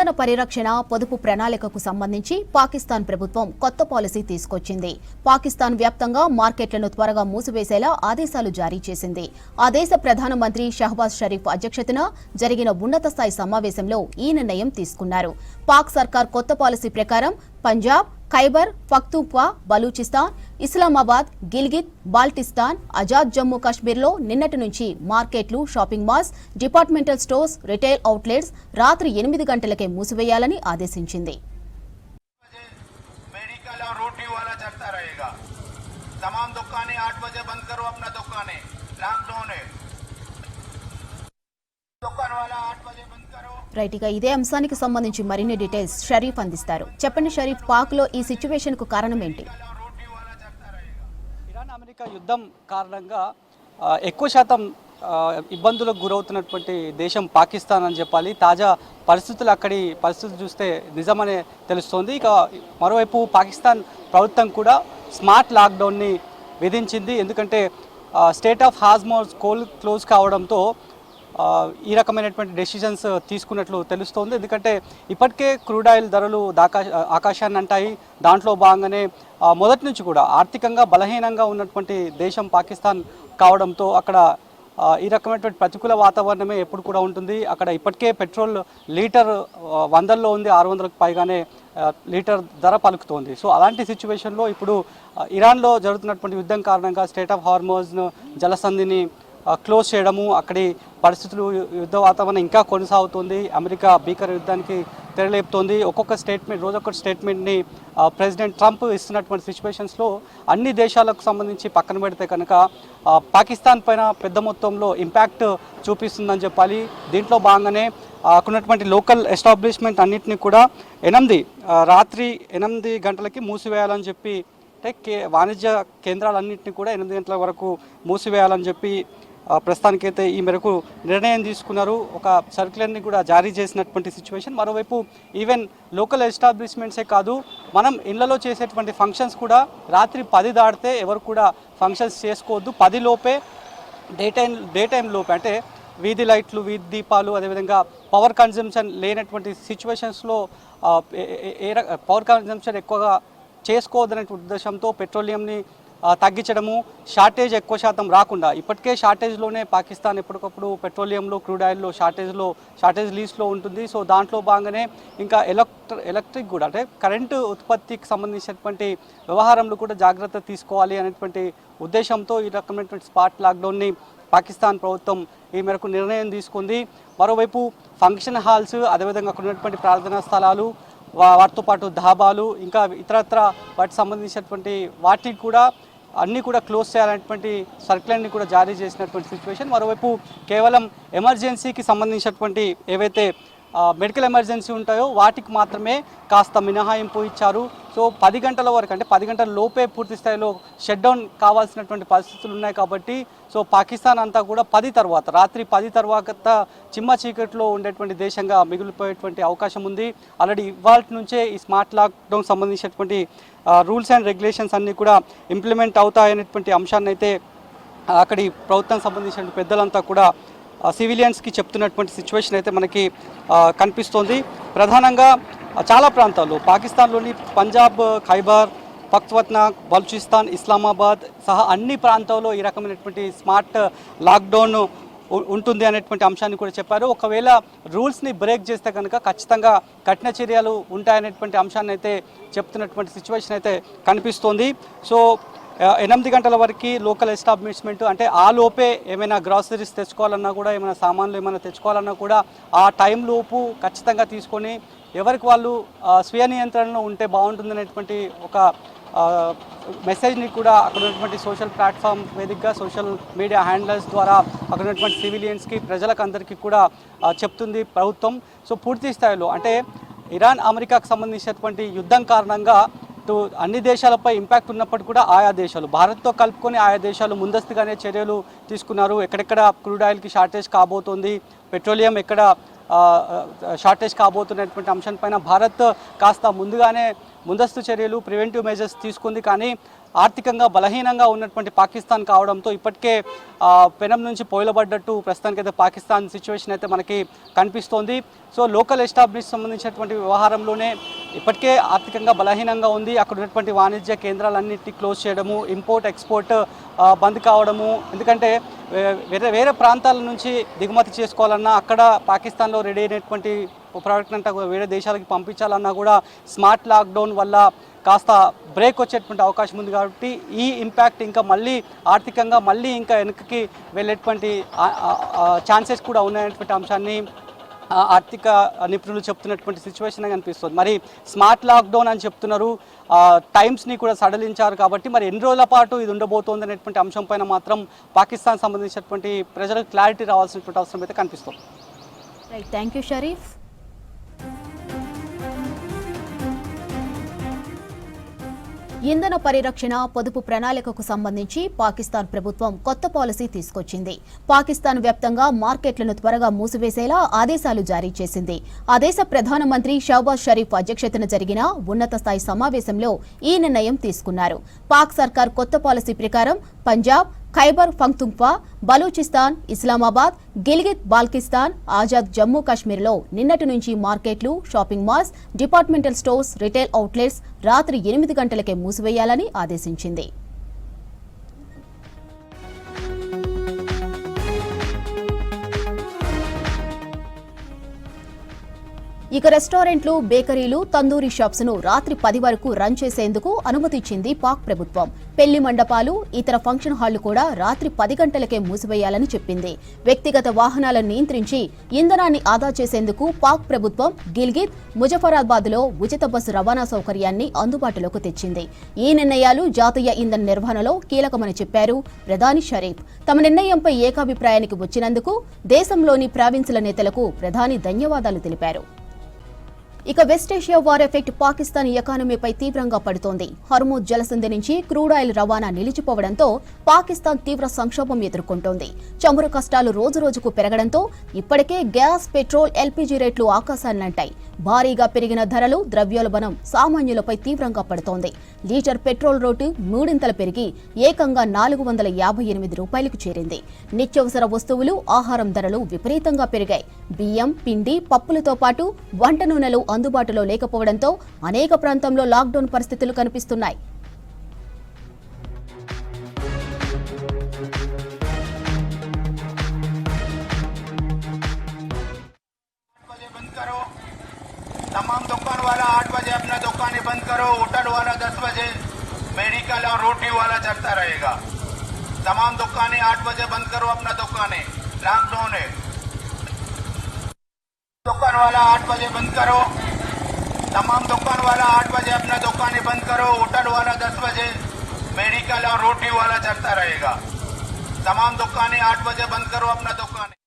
ఇంధన పరిరక్షణ పొదుపు ప్రణాళికకు సంబంధించి పాకిస్తాన్ ప్రభుత్వం కొత్త పాలసీ తీసుకొచ్చింది. పాకిస్తాన్ వ్యాప్తంగా మార్కెట్లను త్వరగా మూసివేసేలా ఆదేశాలు జారీ చేసింది. ఆ దేశ ప్రధానమంత్రి షహబాజ్ షరీఫ్ అధ్యక్షతన జరిగిన ఉన్నత స్థాయి సమావేశంలో ఈ నిర్ణయం తీసుకున్నారు. పాక్ సర్కార్ కొత్త పాలసీ ప్రకారం పంజాబ్, ఖైబర్ పఖ్తూన్ఖ్వా, బలూచిస్తాన్, ఇస్లామాబాద్, గిల్గిత్, బాల్టిస్తాన్, ఆజాద్ జమ్మూ కాశ్మీర్లో నిన్నటి నుంచి మార్కెట్లు, shopping malls, departmental stores, retail outlets రాత్రి 8 గంటలకే మూసివేయాలని ఆదేశించింది. రైట్, ఇక ఇదే అంశానికి సంబంధించి మరిన్ని డీటెయిల్స్ షరీఫ్ అందిస్తారు. చెప్పండి షరీఫ్, పాక్ లో ఈ సిచ్యువేషన్ కు కారణం ఏంటి? ఇరాన్ అమెరికా యుద్ధం కారణంగా ఎక్కువ శాతం ఇబ్బందులకు గురవుతున్నటువంటి దేశం పాకిస్తాన్ అని చెప్పాలి. తాజా పరిస్థితులు అక్కడి పరిస్థితులు చూస్తే నిజమనే తెలుస్తోంది. ఇక మరోవైపు పాకిస్తాన్ ప్రభుత్వం కూడా స్మార్ట్ లాక్డౌన్ని విధించింది. ఎందుకంటే స్టేట్ ఆఫ్ హార్మోజ్ క్లోజ్ కావడంతో ఈ రకమైనటువంటి డెసిషన్స్ తీసుకున్నట్లు తెలుస్తోంది. ఎందుకంటే ఇప్పటికే క్రూడ్ ఆయిల్ ధరలు ఆకాశాన్ని అంటాయి. దాంట్లో భాగంగానే మొదటి నుంచి కూడా ఆర్థికంగా బలహీనంగా ఉన్నటువంటి దేశం పాకిస్తాన్ కావడంతో అక్కడ ఈ రకమైనటువంటి ప్రతికూల వాతావరణమే ఎప్పుడు కూడా ఉంటుంది. అక్కడ ఇప్పటికే పెట్రోల్ లీటర్ 100లో ఉంది, 600కు పైగానే లీటర్ ధర పలుకుతోంది. సో అలాంటి సిచ్యువేషన్లో ఇప్పుడు ఇరాన్లో జరుగుతున్నటువంటి యుద్ధం కారణంగా స్టేట్ ఆఫ్ హార్మోజ్ జలసంధిని క్లోజ్ చేయడము, అక్కడి పరిస్థితులు యుద్ధ వాతావరణం ఇంకా కొనసాగుతుంది. అమెరికా భీకర యుద్ధానికి తెరలేపుతోంది. ఒక్కొక్క స్టేట్మెంట్ రోజొక్క స్టేట్మెంట్ని ప్రెసిడెంట్ ట్రంప్ ఇస్తున్నటువంటి సిచ్యువేషన్స్లో అన్ని దేశాలకు సంబంధించి పక్కన పెడితే కనుక పాకిస్తాన్ పైన పెద్ద మొత్తంలో ఇంపాక్ట్ చూపిస్తుందని చెప్పాలి. దీంట్లో భాగంగానే అక్కడున్నటువంటి లోకల్ ఎస్టాబ్లిష్మెంట్ అన్నింటినీ కూడా రాత్రి 8 గంటలకి మూసివేయాలని చెప్పి, అంటే వాణిజ్య కేంద్రాలన్నింటినీ కూడా 8 గంటల వరకు మూసివేయాలని చెప్పి ప్రస్తుతానికైతే ఈ మేరకు నిర్ణయం తీసుకున్నారు. ఒక సర్క్యులర్ని కూడా జారీ చేసినటువంటి సిచ్యువేషన్. మరోవైపు ఈవెన్ లోకల్ ఎస్టాబ్లిష్మెంట్సే కాదు, మనం ఇళ్లలో చేసేటువంటి ఫంక్షన్స్ కూడా రాత్రి 10 దాటితే ఎవరు కూడా ఫంక్షన్స్ చేసుకోవద్దు. 10 లోపే డే టైం లోపే, అంటే వీధి లైట్లు, వీధి దీపాలు, అదేవిధంగా పవర్ కన్జంప్షన్ లేనటువంటి సిచ్యువేషన్స్లో పవర్ కన్జంప్షన్ ఎక్కువగా చేసుకోవద్దనే ఉద్దేశంతో పెట్రోలియంని తగ్గించడము, షార్టేజ్ ఎక్కువ శాతం రాకుండా, ఇప్పటికే షార్టేజ్లోనే పాకిస్తాన్ ఎప్పటికప్పుడు పెట్రోలియంలో, క్రూడ్ ఆయిల్లో షార్టేజ్ లీస్ట్లో ఉంటుంది. సో దాంట్లో భాగంగానే ఇంకా ఎలక్ట్రిక్ కూడా, అంటే కరెంటు ఉత్పత్తికి సంబంధించినటువంటి వ్యవహారంలో కూడా జాగ్రత్త తీసుకోవాలి అనేటువంటి ఉద్దేశంతో ఈ రకమైనటువంటి స్పాట్ లాక్డౌన్ని పాకిస్తాన్ ప్రభుత్వం ఈ మేరకు నిర్ణయం తీసుకుంది. మరోవైపు ఫంక్షన్ హాల్స్, అదేవిధంగా అక్కడ ఉన్నటువంటి ప్రార్థనా స్థలాలు, వాటితో పాటు ధాబాలు, ఇంకా ఇతరత్ర వాటికి సంబంధించినటువంటి వాటికి కూడా అన్నీ కూడా క్లోజ్ చేయాలనేటువంటి సర్క్యులర్ని కూడా జారీ చేసినటువంటి సిచ్యువేషన్. మరోవైపు కేవలం ఎమర్జెన్సీకి సంబంధించినటువంటి ఏవైతే మెడికల్ ఎమర్జెన్సీ ఉంటాయో వాటికి మాత్రమే కాస్త మినహాయింపు ఇచ్చారు. సో 10 గంటల వరకు, అంటే 10 గంటల లోపే పూర్తి స్థాయిలో షట్ డౌన్ కావాల్సినటువంటి పరిస్థితులు ఉన్నాయి కాబట్టి, సో పాకిస్తాన్ అంతా కూడా రాత్రి 10 తర్వాత చిమ్మ చీకట్లో ఉండేటువంటి దేశంగా మిగిలిపోయేటువంటి అవకాశం ఉంది. ఆల్రెడీ ఇవాళ నుంచే ఈ స్మార్ట్ లాక్డౌన్ సంబంధించినటువంటి రూల్స్ అండ్ రెగ్యులేషన్స్ అన్నీ కూడా ఇంప్లిమెంట్ అవుతాయనేటువంటి అంశాన్ని అయితే అక్కడి ప్రభుత్వం సంబంధించిన పెద్దలంతా కూడా సివిలియన్స్కి చెప్తున్నటువంటి సిచ్యువేషన్ అయితే మనకి కనిపిస్తోంది. ప్రధానంగా చాలా ప్రాంతాల్లో పాకిస్తాన్లోని పంజాబ్, ఖైబర్ పఖ్తూన్ఖ్వా, బలూచిస్తాన్, ఇస్లామాబాద్ సహా అన్ని ప్రాంతాల్లో ఈ రకమైనటువంటి స్మార్ట్ లాక్డౌన్ ఉంటుంది అనేటువంటి అంశాన్ని కూడా చెప్పారు. ఒకవేళ రూల్స్ని బ్రేక్ చేస్తే కనుక ఖచ్చితంగా కఠిన చర్యలు ఉంటాయనేటువంటి అంశాన్ని అయితే చెప్తున్నటువంటి సిచ్యువేషన్ అయితే కనిపిస్తోంది. సో 8 గంటల వరకు లోకల్ ఎస్టాబ్లిష్మెంట్, అంటే ఆ లోపే ఏమైనా గ్రాసరీస్ తెచ్చుకోవాలన్నా కూడా, ఏమైనా సామాన్లు ఏమైనా తెచ్చుకోవాలన్నా కూడా ఆ టైం లోపు ఖచ్చితంగా తీసుకొని ఎవరికి వాళ్ళు స్వీయ నియంత్రణలో ఉంటే బాగుంటుందనేటువంటి ఒక మెసేజ్ని కూడా అక్కడ ఉన్నటువంటి సోషల్ ప్లాట్ఫామ్ వేదికగా సోషల్ మీడియా హ్యాండ్లర్స్ ద్వారా అక్కడ ఉన్నటువంటి సివిలియన్స్కి, ప్రజలకు అందరికీ కూడా చెప్తుంది ప్రభుత్వం. సో పూర్తి స్థాయిలో, అంటే ఇరాన్ అమెరికాకు సంబంధించినటువంటి యుద్ధం కారణంగా అన్ని దేశాలపై ఇంపాక్ట్ ఉన్నప్పటికీ కూడా ఆయా దేశాలు, భారత్తో కలుపుకొని ఆయా దేశాలు ముందస్తుగానే చర్యలు తీసుకున్నారు. ఎక్కడెక్కడ క్రూడ్ ఆయిల్కి షార్టేజ్ కాబోతోంది, పెట్రోలియం ఎక్కడ షార్టేజ్ కాబోతున్నటువంటి అంశంపైన భారత్ కాస్త ముందస్తు చర్యలు ప్రివెంటివ్ మెజర్స్ తీసుకుంది. కానీ ఆర్థికంగా బలహీనంగా ఉన్నటువంటి పాకిస్తాన్ కావడంతో ఇప్పటికే పెనం నుంచి పోయిలబడ్డట్టు ప్రస్తుతానికైతే పాకిస్తాన్ సిచ్యువేషన్ అయితే మనకి కనిపిస్తోంది. సో లోకల్ ఎస్టాబ్లిష్ సంబంధించినటువంటి వ్యవహారంలోనే ఇప్పటికే ఆర్థికంగా బలహీనంగా ఉంది. అక్కడ ఉన్నటువంటి వాణిజ్య కేంద్రాలన్నింటినీ క్లోజ్ చేయడము, ఇంపోర్ట్ ఎక్స్పోర్ట్ బంద్ కావడము. ఎందుకంటే వేరే ప్రాంతాల నుంచి దిగుమతి చేసుకోవాలన్నా అక్కడ పాకిస్తాన్లో రెడీ అయినటువంటి ప్రోడక్ట్ అంతా వేరే దేశాలకి పంపించాలన్నా కూడా స్మార్ట్ లాక్డౌన్ వల్ల కాస్త బ్రేక్ వచ్చేటువంటి అవకాశం ఉంది. కాబట్టి ఈ ఇంపాక్ట్ ఇంకా మళ్ళీ ఆర్థికంగా మళ్ళీ ఇంకా వెనక్కి వెళ్ళేటువంటి ఛాన్సెస్ కూడా ఉన్నాయనేటువంటి అంశాన్ని ఆర్థిక నిపుణులు చెప్తున్నటువంటి సిచ్యువేషన్ కనిపిస్తుంది. మరి స్మార్ట్ లాక్డౌన్ అని చెప్తున్నారు, టైమ్స్ని కూడా సడలించారు. కాబట్టి మరి ఎన్ని రోజుల పాటు ఇది ఉండబోతోంది అనేటువంటి అంశం పైన మాత్రం పాకిస్తాన్ సంబంధించినటువంటి ప్రజలకు క్లారిటీ రావాల్సినటువంటి అవసరం అయితే కనిపిస్తుంది. Right, thank you Sharif. ఇంధన పరిరక్షణ పొదుపు ప్రణాళికకు సంబంధించి పాకిస్తాన్ ప్రభుత్వం కొత్త పాలసీ తీసుకొచ్చింది. పాకిస్తాన్ వ్యాప్తంగా మార్కెట్లను త్వరగా మూసివేసేలా ఆదేశాలు జారీ చేసింది. ఆ దేశ ప్రధానమంత్రి షహబాజ్ షరీఫ్ అధ్యక్షతన జరిగిన ఉన్నత స్థాయి సమావేశంలో ఈ నిర్ణయం తీసుకున్నారు. పాక్ సర్కార్ కొత్త పాలసీ ప్రకారం పంజాబ్, ఖైబర్ పఖ్తూన్ఖ్వా, బలూచిస్తాన్, ఇస్లామాబాద్, గిల్గిత్ బాల్టిస్తాన్, ఆజాద్ జమ్మూ కాశ్మీర్లో నిన్నటి నుంచి మార్కెట్లు, shopping malls, departmental stores, retail outlets రాత్రి 8 గంటలకే మూసివేయాలని ఆదేశించింది. ఇక రెస్టారెంట్లు, బేకరీలు, తందూరీ షాప్స్ ను రాత్రి 10 వరకు రన్ చేసేందుకు అనుమతిచ్చింది పాక్ ప్రభుత్వం. పెళ్లి మండపాలు, ఇతర ఫంక్షన్ హాళ్లు కూడా రాత్రి 10 గంటలకే మూసివేయాలని చెప్పింది. వ్యక్తిగత వాహనాలను నియంత్రించి ఇంధనాన్ని ఆదా చేసేందుకు పాక్ ప్రభుత్వం గిల్గిత్, ముజఫరాబాద్ లో ఉచిత బస్సు రవాణా సౌకర్యాన్ని అందుబాటులోకి తెచ్చింది. ఈ నిర్ణయాలు జాతీయ ఇంధన నిర్వహణలో కీలకమని చెప్పారు ప్రధాని షరీఫ్. తమ నిర్ణయంపై ఏకాభిప్రాయానికి వచ్చినందుకు దేశంలోని ప్రావిన్సుల నేతలకు ప్రధాని ధన్యవాదాలు తెలిపారు. ఇక వెస్టేషియా వార్ ఎఫెక్ట్ పాకిస్తాన్ ఎకానమీపై తీవ్రంగా పడుతోంది. హర్మూజ్ జలసంధి నుంచి క్రూడ్ ఆయిల్ రవాణా నిలిచిపోవడంతో పాకిస్తాన్ తీవ్ర సంక్షోభం ఎదుర్కొంటోంది. చమురు కష్టాలు రోజురోజుకు పెరగడంతో ఇప్పటికే గ్యాస్, పెట్రోల్, ఎల్పీజీ రేట్లు ఆకాశాన్నంటాయి. భారీగా పెరిగిన ధరలు, ద్రవ్యోల్బణం సామాన్యులపై తీవ్రంగా పడుతోంది. లీటర్ పెట్రోల్ రేటు మూడింతలు పెరిగి ఏకంగా 458 రూపాయలకు చేరింది. నిత్యావసర వస్తువులు, ఆహారం ధరలు విపరీతంగా పెరిగాయి. బియ్యం, పిండి, పప్పులతో పాటు వంట నూనెలు అందుబాటులో లేకపోవడంతో అనేక ప్రాంతంలో లాక్డౌన్ పరిస్థితులు కనిపిస్తున్నాయి. तमाम दुकान वाला 8 बजे अपना दुकानें बंद करो, होटल वाला 10 बजे, मेडिकल और रोटी वाला चलता रहेगा। तमाम दुकानें 8 बजे बंद करो अपना दुकानें, लॉकडाउन है। दुकान वाला 8 बजे बंद करो, तमाम दुकान वाला 8 बजे अपना दुकानें बंद करो, होटल वाला 10 बजे, मेडिकल और रोटी वाला चलता रहेगा। तमाम दुकानें 8 बजे बंद करो अपना दुकानें।